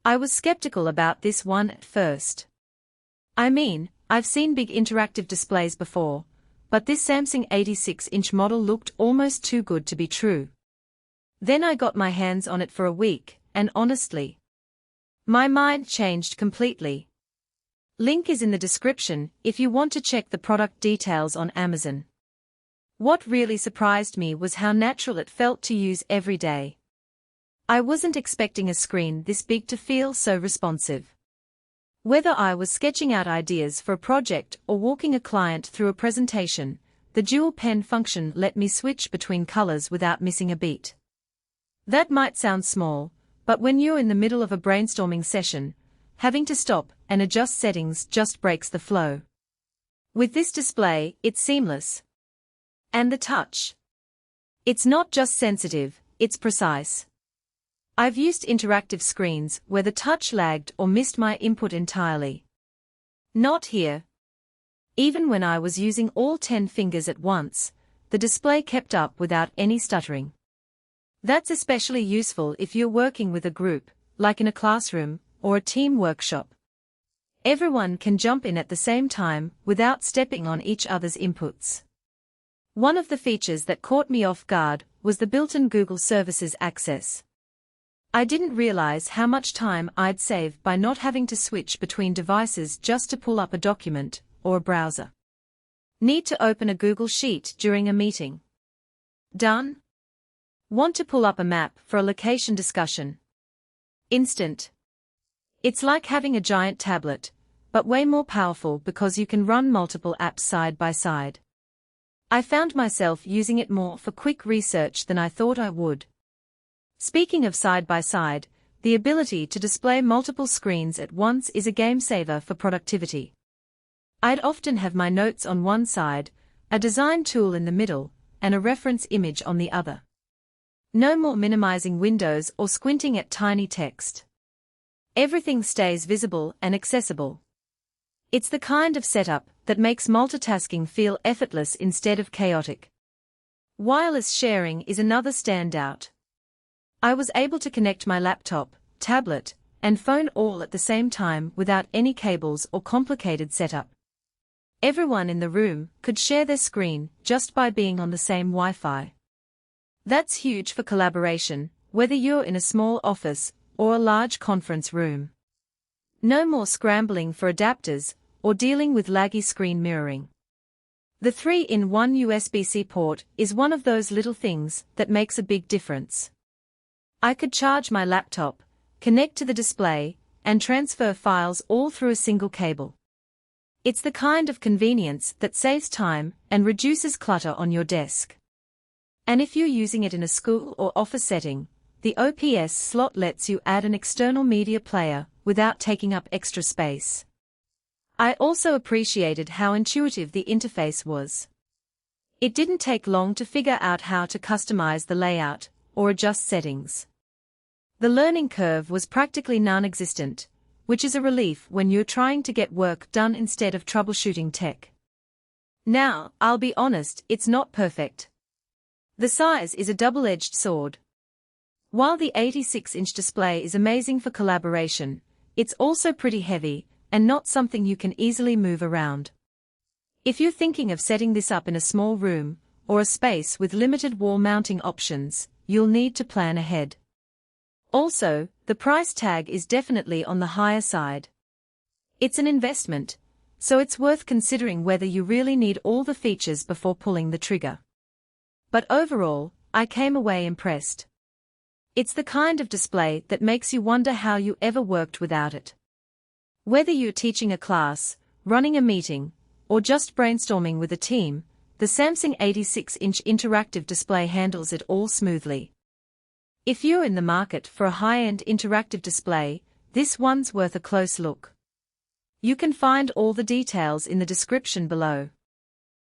I was skeptical about this one at first. I mean, I've seen big interactive displays before, but this Samsung 86-inch model looked almost too good to be true. Then I got my hands on it for a week, and honestly, my mind changed completely. Link is in the description if you want to check the product details on Amazon. What really surprised me was how natural it felt to use every day. I wasn't expecting a screen this big to feel so responsive. Whether I was sketching out ideas for a project or walking a client through a presentation, the dual pen function let me switch between colors without missing a beat. That might sound small, but when you're in the middle of a brainstorming session, having to stop and adjust settings just breaks the flow. With this display, it's seamless. And the touch. It's not just sensitive, it's precise. I've used interactive screens where the touch lagged or missed my input entirely. Not here. Even when I was using all 10 fingers at once, the display kept up without any stuttering. That's especially useful if you're working with a group, like in a classroom or a team workshop. Everyone can jump in at the same time without stepping on each other's inputs. One of the features that caught me off guard was the built-in Google Services access. I didn't realize how much time I'd save by not having to switch between devices just to pull up a document or a browser. Need to open a Google Sheet during a meeting? Done. Want to pull up a map for a location discussion? Instant. It's like having a giant tablet, but way more powerful because you can run multiple apps side by side. I found myself using it more for quick research than I thought I would. Speaking of side-by-side, the ability to display multiple screens at once is a game-saver for productivity. I'd often have my notes on one side, a design tool in the middle, and a reference image on the other. No more minimizing windows or squinting at tiny text. Everything stays visible and accessible. It's the kind of setup that makes multitasking feel effortless instead of chaotic. Wireless sharing is another standout. I was able to connect my laptop, tablet, and phone all at the same time without any cables or complicated setup. Everyone in the room could share their screen just by being on the same Wi-Fi. That's huge for collaboration, whether you're in a small office or a large conference room. No more scrambling for adapters or dealing with laggy screen mirroring. The 3-in-1 USB-C port is one of those little things that makes a big difference. I could charge my laptop, connect to the display, and transfer files all through a single cable. It's the kind of convenience that saves time and reduces clutter on your desk. And if you're using it in a school or office setting, the OPS slot lets you add an external media player without taking up extra space. I also appreciated how intuitive the interface was. It didn't take long to figure out how to customize the layout or adjust settings. The learning curve was practically non-existent, which is a relief when you're trying to get work done instead of troubleshooting tech. Now, I'll be honest, it's not perfect. The size is a double-edged sword. While the 86-inch display is amazing for collaboration, it's also pretty heavy and not something you can easily move around. If you're thinking of setting this up in a small room or a space with limited wall mounting options, you'll need to plan ahead. Also, the price tag is definitely on the higher side. It's an investment, so it's worth considering whether you really need all the features before pulling the trigger. But overall, I came away impressed. It's the kind of display that makes you wonder how you ever worked without it. Whether you're teaching a class, running a meeting, or just brainstorming with a team, the Samsung 86-inch interactive display handles it all smoothly. If you're in the market for a high-end interactive display, this one's worth a close look. You can find all the details in the description below.